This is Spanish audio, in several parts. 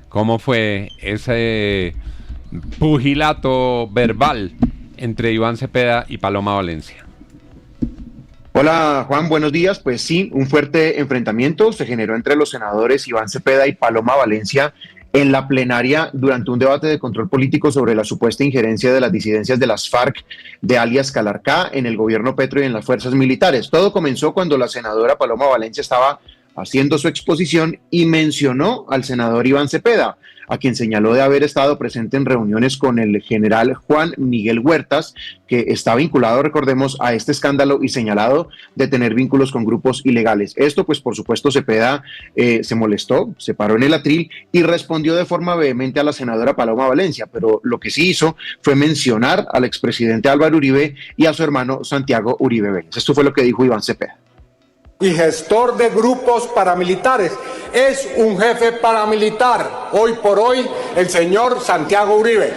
¿Cómo fue ese pugilato verbal entre Iván Cepeda y Paloma Valencia? Hola Juan, buenos días. Pues sí, un fuerte enfrentamiento se generó entre los senadores Iván Cepeda y Paloma Valencia en la plenaria durante un debate de control político sobre la supuesta injerencia de las disidencias de las FARC de alias Calarcá en el gobierno Petro y en las fuerzas militares. Todo comenzó cuando la senadora Paloma Valencia estaba haciendo su exposición y mencionó al senador Iván Cepeda, a quien señaló de haber estado presente en reuniones con el general Juan Miguel Huertas, que está vinculado, recordemos, a este escándalo y señalado de tener vínculos con grupos ilegales. Esto, pues, por supuesto, Cepeda se molestó, se paró en el atril y respondió de forma vehemente a la senadora Paloma Valencia, pero lo que sí hizo fue mencionar al expresidente Álvaro Uribe y a su hermano Santiago Uribe Vélez. Esto fue lo que dijo Iván Cepeda. Y gestor de grupos paramilitares. Es un jefe paramilitar, hoy por hoy, el señor Santiago Uribe.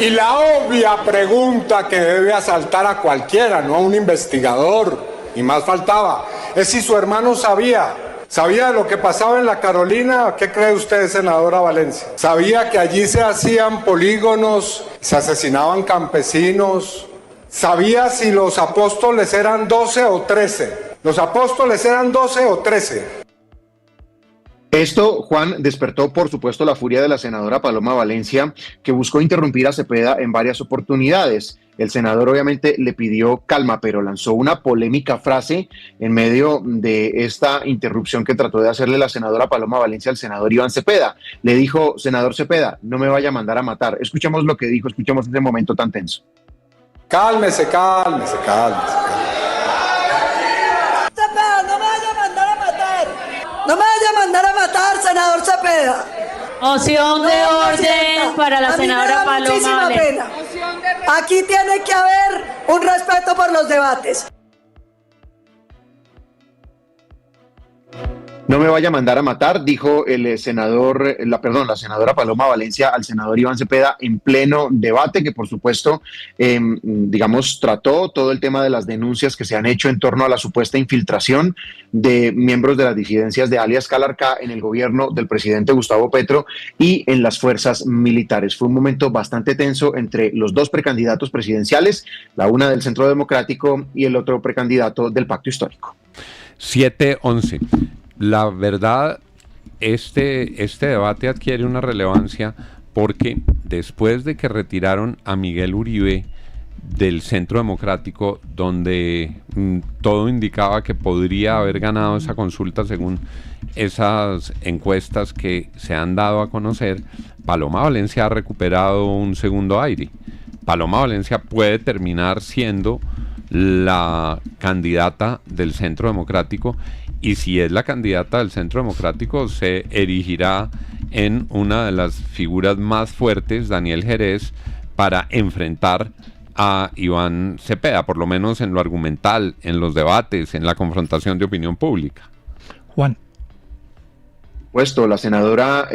Y la obvia pregunta que debe asaltar a cualquiera, no a un investigador, y más faltaba, es si su hermano sabía de lo que pasaba en la Carolina. ¿Qué cree usted, senadora Valencia? ¿Sabía que allí se hacían polígonos, se asesinaban campesinos? ¿Sabía si los apóstoles eran 12 o 13? ¿Los apóstoles eran 12 o 13? Esto, Juan, despertó, por supuesto, la furia de la senadora Paloma Valencia, que buscó interrumpir a Cepeda en varias oportunidades. El senador obviamente le pidió calma, pero lanzó una polémica frase en medio de esta interrupción que trató de hacerle la senadora Paloma Valencia al senador Iván Cepeda. Le dijo: senador Cepeda, no me vaya a mandar a matar. Escuchemos lo que dijo, escuchemos ese momento tan tenso. Cálmese, cálmese, cálmese. No me vaya a mandar a matar, senador Cepeda. Moción de orden para la senadora Paloma Valencia. Aquí tiene que haber un respeto por los debates. No me vaya a mandar a matar, dijo el senador, la senadora Paloma Valencia al senador Iván Cepeda en pleno debate, que por supuesto, trató todo el tema de las denuncias que se han hecho en torno a la supuesta infiltración de miembros de las disidencias de alias Calarcá en el gobierno del presidente Gustavo Petro y en las fuerzas militares. Fue un momento bastante tenso entre los dos precandidatos presidenciales, la una del Centro Democrático y el otro precandidato del Pacto Histórico. 7:11. La verdad, este debate adquiere una relevancia porque después de que retiraron a Miguel Uribe del Centro Democrático, donde todo indicaba que podría haber ganado esa consulta según esas encuestas que se han dado a conocer, Paloma Valencia ha recuperado un segundo aire. Paloma Valencia puede terminar siendo la candidata del Centro Democrático, y si es la candidata del Centro Democrático se erigirá en una de las figuras más fuertes, Daniel Jerez, para enfrentar a Iván Cepeda, por lo menos en lo argumental, en los debates, en la confrontación de opinión pública. Juan. La senadora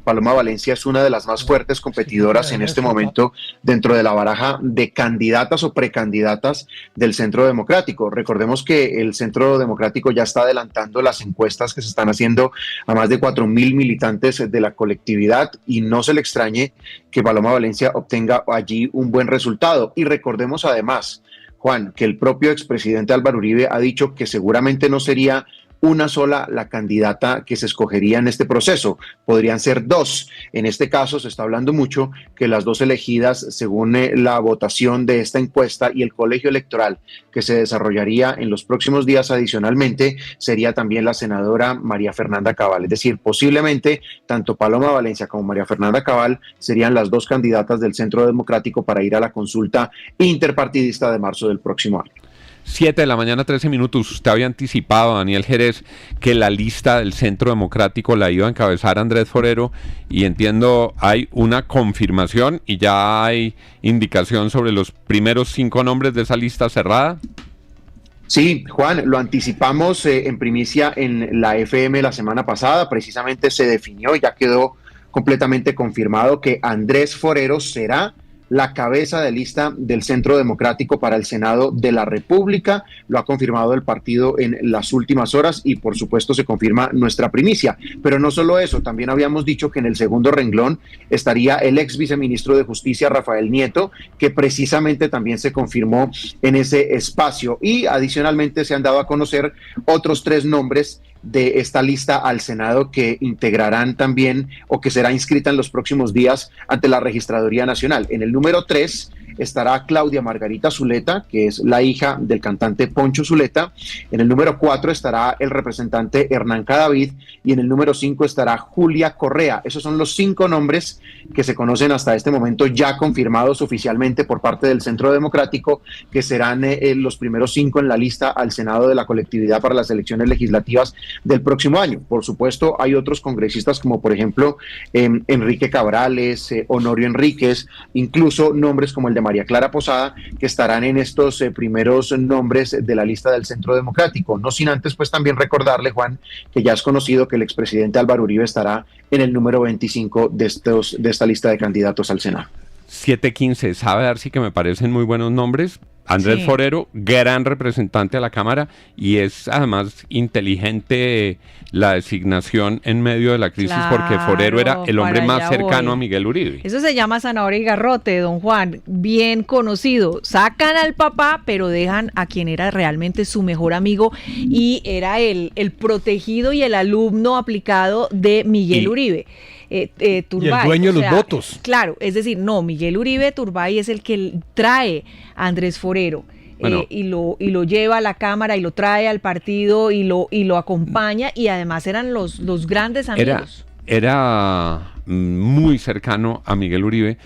Paloma Valencia es una de las más fuertes competidoras en este momento dentro de la baraja de candidatas o precandidatas del Centro Democrático. Recordemos que el Centro Democrático ya está adelantando las encuestas que se están haciendo a más de 4.000 militantes de la colectividad y no se le extrañe que Paloma Valencia obtenga allí un buen resultado. Y recordemos además, Juan, que el propio expresidente Álvaro Uribe ha dicho que seguramente no sería una sola la candidata que se escogería en este proceso, podrían ser dos. En este caso se está hablando mucho que las dos elegidas según la votación de esta encuesta y el colegio electoral que se desarrollaría en los próximos días adicionalmente sería también la senadora María Fernanda Cabal, es decir, posiblemente tanto Paloma Valencia como María Fernanda Cabal serían las dos candidatas del Centro Democrático para ir a la consulta interpartidista de marzo del próximo año. 7 de la mañana, 13 minutos. Usted había anticipado, Daniel Jerez, que la lista del Centro Democrático la iba a encabezar Andrés Forero, y entiendo hay una confirmación y ya hay indicación sobre los primeros 5 nombres de esa lista cerrada. Sí, Juan, lo anticipamos en primicia en la FM la semana pasada. Precisamente se definió, ya quedó completamente confirmado que Andrés Forero será la cabeza de lista del Centro Democrático para el Senado de la República. Lo ha confirmado el partido en las últimas horas y por supuesto se confirma nuestra primicia. Pero no solo eso, también habíamos dicho que en el segundo renglón estaría el ex viceministro de Justicia, Rafael Nieto, que precisamente también se confirmó en ese espacio. Y adicionalmente se han dado a conocer otros 3 nombres de esta lista al Senado que integrarán también o que será inscrita en los próximos días ante la Registraduría Nacional. En el número 3 estará Claudia Margarita Zuleta, que es la hija del cantante Poncho Zuleta. En el número 4 estará el representante Hernán Cadavid y en el número 5 estará Julia Correa. Esos son los 5 nombres que se conocen hasta este momento ya confirmados oficialmente por parte del Centro Democrático, que serán los primeros 5 en la lista al Senado de la colectividad para las elecciones legislativas del próximo año. Por supuesto, hay otros congresistas como por ejemplo Enrique Cabrales, Honorio Enríquez, incluso nombres como el de María Clara Posada, que estarán en estos primeros nombres de la lista del Centro Democrático. No sin antes, pues también recordarle, Juan, que ya es conocido que el expresidente Álvaro Uribe estará en el número 25 de esta lista de candidatos al Senado. 715, sabe dar sí que me parecen muy buenos nombres. Andrés Forero, gran representante a la Cámara, y es además inteligente la designación en medio de la crisis, porque Forero era el hombre más cercano a Miguel Uribe. Eso se llama zanahoria y garrote, don Juan, bien conocido. Sacan al papá, pero dejan a quien era realmente su mejor amigo y era el protegido y el alumno aplicado de Miguel Uribe. Turbay, y el dueño de los votos. Claro, es decir, no, Miguel Uribe Turbay es el que trae a Andrés Forero. Bueno, y lo lleva a la Cámara y lo trae al partido y lo acompaña, y además eran los grandes amigos. Era muy cercano a Miguel Uribe,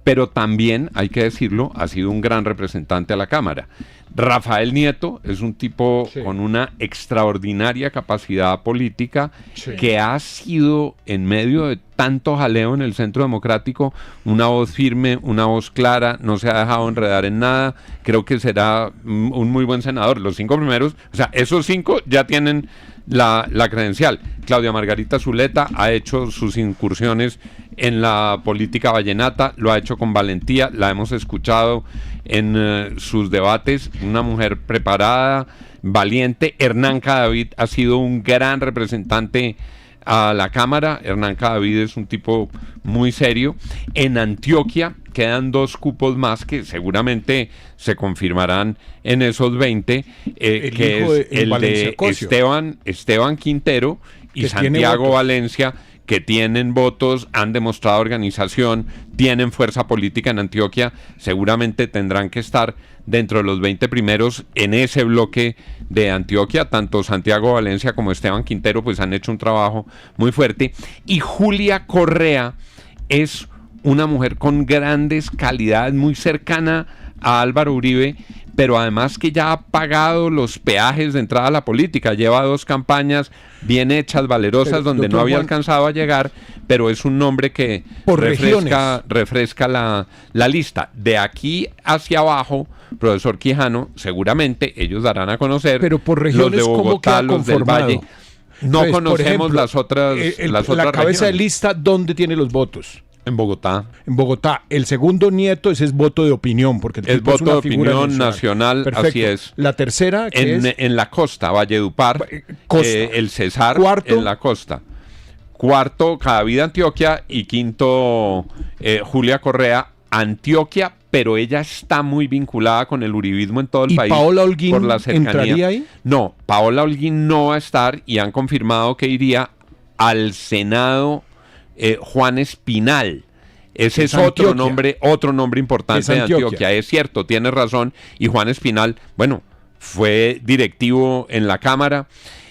pero también, hay que decirlo, ha sido un gran representante a la Cámara. Rafael Nieto es un tipo con una extraordinaria capacidad política, que ha sido, en medio de tanto jaleo en el Centro Democrático, una voz firme, una voz clara, no se ha dejado enredar en nada. Creo que será un muy buen senador. Los 5 primeros, o sea, esos 5 ya tienen la credencial. Claudia Margarita Zuleta ha hecho sus incursiones en la política vallenata, lo ha hecho con valentía, la hemos escuchado en sus debates, una mujer preparada, valiente. Hernán Cadavid ha sido un gran representante a la Cámara. Hernán Cadavid es un tipo muy serio. En Antioquia quedan 2 cupos más que seguramente se confirmarán en esos 20, que es el de Esteban Quintero y Santiago Valencia, que tienen votos, han demostrado organización, tienen fuerza política en Antioquia. Seguramente tendrán que estar dentro de los 20 primeros en ese bloque de Antioquia. Tanto Santiago Valencia como Esteban Quintero pues han hecho un trabajo muy fuerte. Y Julia Correa es una mujer con grandes calidades, muy cercana a Álvaro Uribe, pero además que ya ha pagado los peajes de entrada a la política. Lleva 2 campañas bien hechas, valerosas, pero, donde no había alcanzado a llegar, pero es un nombre que refresca la lista. De aquí hacia abajo, profesor Quijano, seguramente ellos darán a conocer, pero por regiones, los de Bogotá, los del Valle. No Entonces, conocemos ejemplo, las otras la cabeza de lista, ¿dónde tiene los votos? En Bogotá. En Bogotá. El segundo Nieto, ese es voto de opinión, porque es voto de opinión nacional. Perfecto. Así es. La tercera, en la costa, Valledupar, el Cesar. Cuarto, en la costa. Cuarto, Cadavid, Antioquia, y quinto, Julia Correa, Antioquia, pero ella está muy vinculada con el uribismo en todo el país. ¿Y Paola Holguín por la cercanía. entraría ahí? No, Paola Holguín no va a estar, y han confirmado que iría al Senado Juan Espinal. Ese es otro nombre importante de Antioquia. Es cierto, tiene razón. Y Juan Espinal, bueno, fue directivo en la Cámara.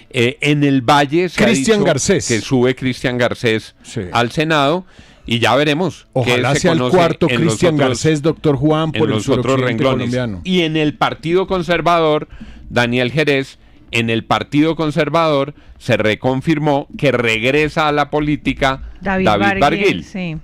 En el Valle se Cristian Garcés, que sube Cristian Garcés al Senado, y ya veremos. Ojalá sea el cuarto Cristian Garcés, doctor Juan, por el otros renglones colombiano. Y en el Partido Conservador, Daniel Jerez. En el Partido Conservador se reconfirmó que regresa a la política David Barguil. Sí.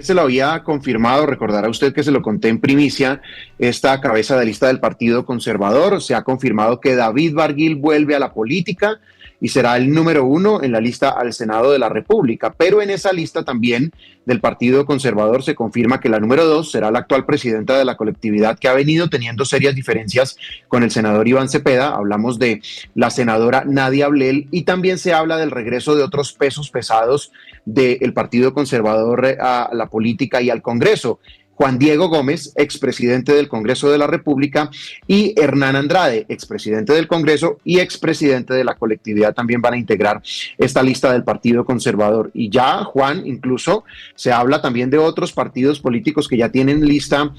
Se lo había confirmado, recordará usted que se lo conté en primicia, esta cabeza de lista del Partido Conservador. Se ha confirmado que David Barguil vuelve a la política y será el número 1 en la lista al Senado de la República. Pero en esa lista también del Partido Conservador se confirma que la número 2 será la actual presidenta de la colectividad, que ha venido teniendo serias diferencias con el senador Iván Cepeda. Hablamos de la senadora Nadia Ablel, y también se habla del regreso de otros pesos pesados del Partido Conservador a la política y al Congreso. Juan Diego Gómez, expresidente del Congreso de la República, y Hernán Andrade, expresidente del Congreso y expresidente de la colectividad, también van a integrar esta lista del Partido Conservador. Y ya, Juan, incluso se habla también de otros partidos políticos que ya tienen lista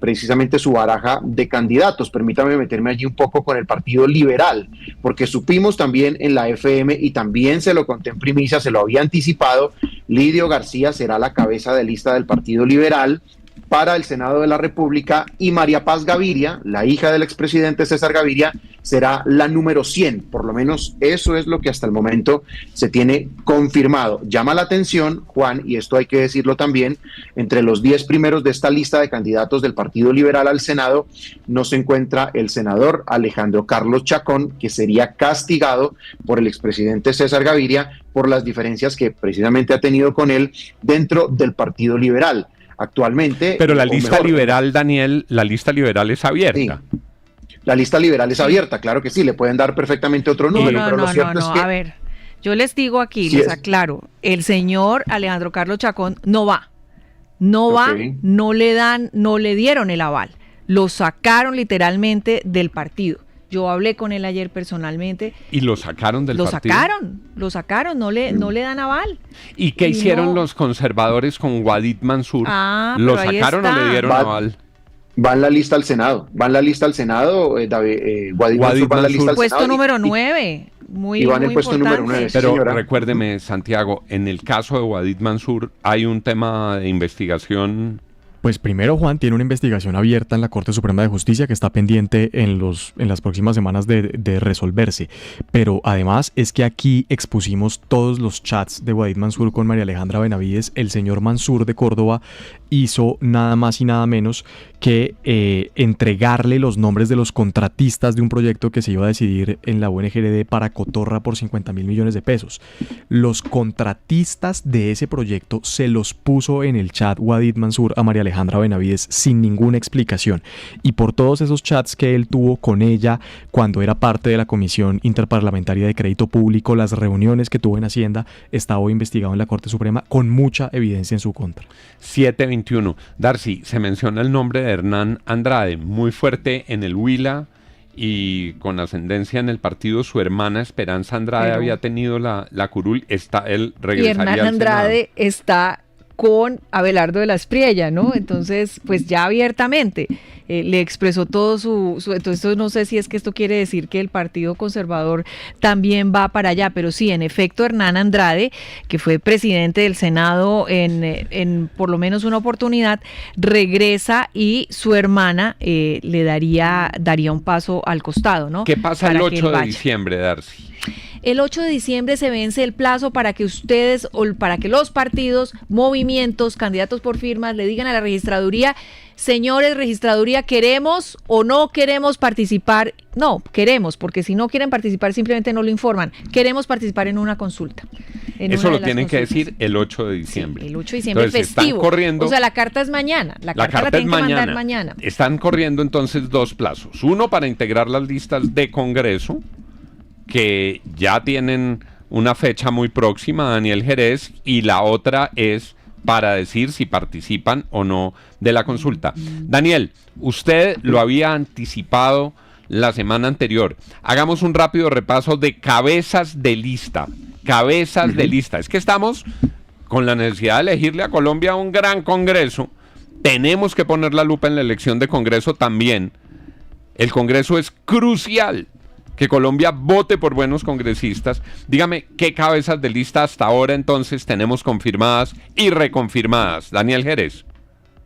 precisamente su baraja de candidatos. Permítame meterme allí un poco con el Partido Liberal, porque supimos también en la FM, y también se lo conté en primicia, se lo había anticipado, Lidio García será la cabeza de lista del Partido Liberal para el Senado de la República, y María Paz Gaviria, la hija del expresidente César Gaviria, será la número 100. Por lo menos eso es lo que hasta el momento se tiene confirmado. Llama la atención, Juan, y esto hay que decirlo también, entre los 10 primeros de esta lista de candidatos del Partido Liberal al Senado no se encuentra el senador Alejandro Carlos Chacón, que sería castigado por el expresidente César Gaviria por las diferencias que precisamente ha tenido con él dentro del Partido Liberal. Actualmente. Pero la lista liberal, Daniel, la lista liberal es abierta. Sí. La lista liberal es abierta, claro que sí, le pueden dar perfectamente otro número, pero lo cierto es que... A ver, yo les digo aquí, les aclaro, el señor Alejandro Carlos Chacón no va, no le dieron el aval, lo sacaron literalmente del partido. Yo hablé con él ayer personalmente. ¿Y lo sacaron del partido? Lo sacaron, no le dan aval. ¿Y qué hicieron los conservadores con Wadid Mansur? ¿Lo sacaron o le dieron aval? Va en la lista al Senado, Wadid Mansur va en la lista al puesto Senado. Número 9, muy va en el puesto importante. número 9. Pero señora, recuérdeme, Santiago, en el caso de Wadid Mansur hay un tema de investigación. Pues primero, Juan, tiene una investigación abierta en la Corte Suprema de Justicia que está pendiente en las próximas semanas de resolverse. Pero además es que aquí expusimos todos los chats de Wadid Mansur con María Alejandra Benavides. El señor Mansur de Córdoba hizo nada más y nada menos que entregarle los nombres de los contratistas de un proyecto que se iba a decidir en la UNGRD para Cotorra por 50.000 millones de pesos. Los contratistas de ese proyecto se los puso en el chat Wadid Mansur a María Alejandra Benavides sin ninguna explicación, y por todos esos chats que él tuvo con ella cuando era parte de la Comisión Interparlamentaria de Crédito Público, las reuniones que tuvo en Hacienda, está hoy investigado en la Corte Suprema con mucha evidencia en su contra. 721. Darcy, se menciona el nombre de Hernán Andrade, muy fuerte en el Huila y con ascendencia en el partido. Su hermana Esperanza Andrade había tenido la curul. Él regresaría y Hernán Andrade está con Abelardo de la Espriella, ¿no? Entonces, pues ya abiertamente le expresó todo entonces no sé si es que esto quiere decir que el Partido Conservador también va para allá, pero sí, en efecto, Hernán Andrade, que fue presidente del Senado en por lo menos una oportunidad, regresa, y su hermana le daría un paso al costado, ¿no? ¿Qué pasa el 8 de diciembre, Darcy? El 8 de diciembre se vence el plazo para que ustedes, o para que los partidos, movimientos, candidatos por firmas, le digan a la registraduría: señores, registraduría, ¿queremos o no queremos participar? No, queremos, porque si no quieren participar simplemente no lo informan. Queremos participar en una consulta. Eso lo tienen que decir el 8 de diciembre. Sí, el 8 de diciembre. Entonces, están festivo. corriendo, o sea, la carta es mañana. La carta la tienen que mandar mañana. Están corriendo entonces dos plazos. Uno para integrar las listas de Congreso, que ya tienen una fecha muy próxima, Daniel Jerez, y la otra es para decir si participan o no de la consulta. Daniel, usted lo había anticipado la semana anterior. Hagamos un rápido repaso de cabezas de lista. Cabezas de lista. Es que estamos con la necesidad de elegirle a Colombia un gran Congreso. Tenemos que poner la lupa en la elección de Congreso también. El Congreso es crucial. Que Colombia vote por buenos congresistas. Dígame, ¿qué cabezas de lista hasta ahora entonces tenemos confirmadas y reconfirmadas? Daniel Jerez.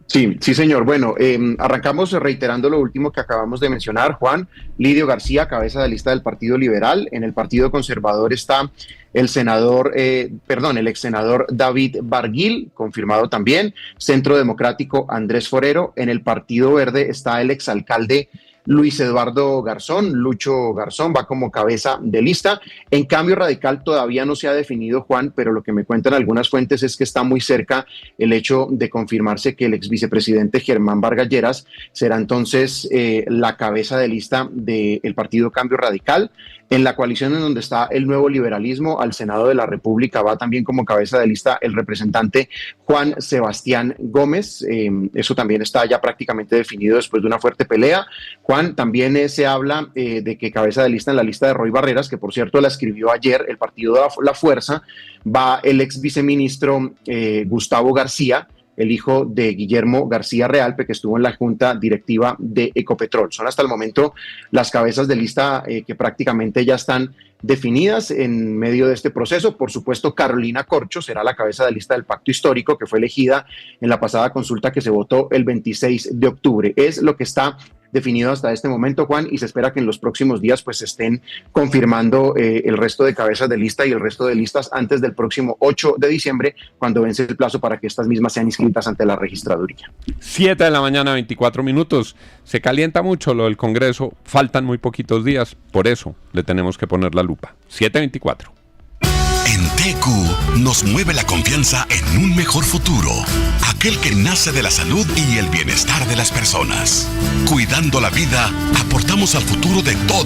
Sí, señor. Bueno, arrancamos reiterando lo último que acabamos de mencionar, Juan. Lidio García, cabeza de lista del Partido Liberal. En el Partido Conservador está el ex senador David Barguil, confirmado también. Centro Democrático, Andrés Forero. En el Partido Verde está el exalcalde Luis Eduardo Garzón. Lucho Garzón va como cabeza de lista. En Cambio Radical todavía no se ha definido, Juan, pero lo que me cuentan algunas fuentes es que está muy cerca el hecho de confirmarse que el ex vicepresidente Germán Vargas Lleras será entonces la cabeza de lista del partido Cambio Radical. En la coalición en donde está el Nuevo Liberalismo, al Senado de la República va también como cabeza de lista el representante Juan Sebastián Gómez. Eso también está ya prácticamente definido después de una fuerte pelea. Juan, también se habla de que cabeza de lista en la lista de Roy Barreras, que por cierto la escribió ayer el partido de La Fuerza, va el ex viceministro Gustavo García, el hijo de Guillermo García Realpe, que estuvo en la junta directiva de Ecopetrol. Son hasta el momento las cabezas de lista que prácticamente ya están definidas en medio de este proceso. Por supuesto, Carolina Corcho será la cabeza de lista del Pacto Histórico, que fue elegida en la pasada consulta que se votó el 26 de octubre. Es lo que está definido hasta este momento, Juan, y se espera que en los próximos días pues se estén confirmando el resto de cabezas de lista y el resto de listas antes del próximo 8 de diciembre, cuando vence el plazo para que estas mismas sean inscritas ante la registraduría. 7 de la mañana, 24 minutos. Se calienta mucho lo del Congreso, faltan muy poquitos días, por eso le tenemos que poner la lupa. 7:24. En TQ nos mueve la confianza en un mejor futuro, aquel que nace de la salud y el bienestar de las personas. Cuidando la vida, aportamos al futuro de todos.